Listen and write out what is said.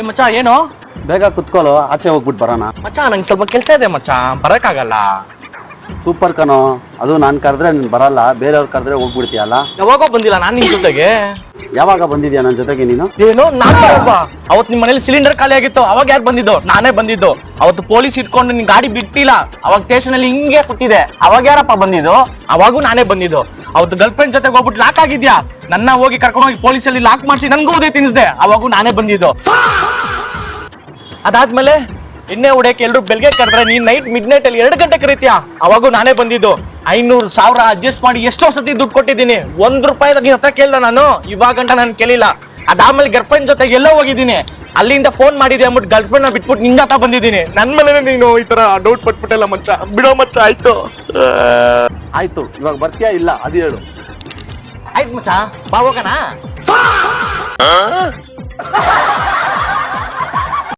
ಮಚ್ಚ ಏನು ಬೇಗ ಕುತ್ಕೊಳ್ಳೋ, ಆಚೆ ಹೋಗ್ಬಿಟ್ಟು ಬರೋಣ. ಮಚ್ಚ ನಂಗೆ ಸ್ವಲ್ಪ ಕೆಲಸ ಇದೆ ಮಚ್ಚ, ಬರಕ್ಕಾಗಲ್ಲ. ಸೂಪರ್ ಕಣೋ, ಅದು ನಾನು ಕರೆದ್ರೆ ನೀನು ಬರಲ್ಲ, ಬೇರೆಯವ್ರು ಕರೆದ್ರೆ ಹೋಗ್ಬಿಡ್ತೀಯಲ್ಲ. ಯಾವಾಗೋ ಬಂದಿಲ್ಲ ನಾನು ನಿನ್ ಜೊತೆಗೆ. ಯಾವಾಗ ಬಂದಿದ್ಯಾ ನನ್ನ ಜೊತೆಗೆ ನೀನು? ಏನು ನಾನು ಅವತ್ತು ನಿಮ್ಮ ಮನೇಲಿ ಸಿಲಿಂಡರ್ ಖಾಲಿ ಆಗಿತ್ತು, ಅವಾಗ ಯಾರು ಬಂದಿದ್ದು? ನಾನೇ ಬಂದಿದ್ದು. ಅವತ್ತು ಪೊಲೀಸ್ ಇಟ್ಕೊಂಡು ನಿನ್ ಗಾಡಿ ಬಿಟ್ಟಿಲ್ಲ, ಅವಾಗ ಸ್ಟೇಷನ್ ಅಲ್ಲಿ ಹಿಂಗೆ ಕೂತಿದೆ, ಅವಾಗ ಯಾರಪ್ಪ ಬಂದಿದ್ದು? ಅವಾಗೂ ನಾನೇ ಬಂದಿದ್ದು. ಅವತ್ತು ಗರ್ಲ್ ಫ್ರೆಂಡ್ ಜೊತೆಗೆ ಹೋಗ್ಬಿಟ್ಟು ಲಾಕ್ ಆಗಿದ್ಯಾ, ನನ್ನ ಹೋಗಿ ಕರ್ಕೊಂಡು ಹೋಗಿ ಪೊಲೀಸಲ್ಲಿ ಲಾಕ್ ಮಾಡಿಸಿ ನನ್ಗೂ ಓದೇ ತಿನ್ನಿಸ್ದೆ, ಅವಾಗೂ ನಾನೇ ಬಂದಿದ್ದು. ಅದಾದ್ಮೇಲೆ ಎಣ್ಣೆ ಹೊಡೆಯಕ್ಕೆ ಎಲ್ರು ಬೆಳಗ್ಗೆ ಕರೆದ್ರೆ ನೀನ್ ನೈಟ್ ಮಿಡ್ ನೈಟ್ ಅಲ್ಲಿ 2 ಗಂಟೆ ಕರೀತೀಯ, ಅವಾಗೂ ನಾನೇ ಬಂದಿದ್ದು. 500,000 ಅಡ್ಜಸ್ಟ್ ಮಾಡಿ ಎಷ್ಟೋ ಸತಿ ದುಡ್ಡು ಕೊಟ್ಟಿದ್ದೀನಿ, ₹1 ನಿನ್ ಹತ್ರ ಕೇಳ್ದ ನಾನು, ಇವಾಗ ಗಂಟ ನಾನು ಕೇಳಿಲ್ಲ. ಅದಾದ್ಮೇಲೆ ಗರ್ಲ್ ಫ್ರೆಂಡ್ ಜೊತೆಗೆ ಎಲ್ಲೋ ಹೋಗಿದ್ದೀನಿ, ಅಲ್ಲಿಂದ ಫೋನ್ ಮಾಡಿದೆ ಅಂದ್ಬಿಟ್ಟು ಗರ್ಲ್ ಫ್ರೆಂಡ್ ನ ಬಿಟ್ಬಿಟ್ಟು ನಿಂಗ ಹತ್ರ ಬಂದಿದ್ದೀನಿ. ನನ್ ಮೇಲೆ ನೀನು ಈ ತರ ಡೌಟ್ ಪಟ್ಬಿಟ್ಟಲ್ಲ ಮಚ್ಚ, ಬಿಡೋ ಮಚ್ಚ. ಆಯ್ತು, ಇವಾಗ ಬರ್ತೀಯಾ ಇಲ್ಲ ಅದು ಹೇಳು. ಆಯ್ತು ಮಚ್ಚ, ಬಾ ಹೋಗೋಣ.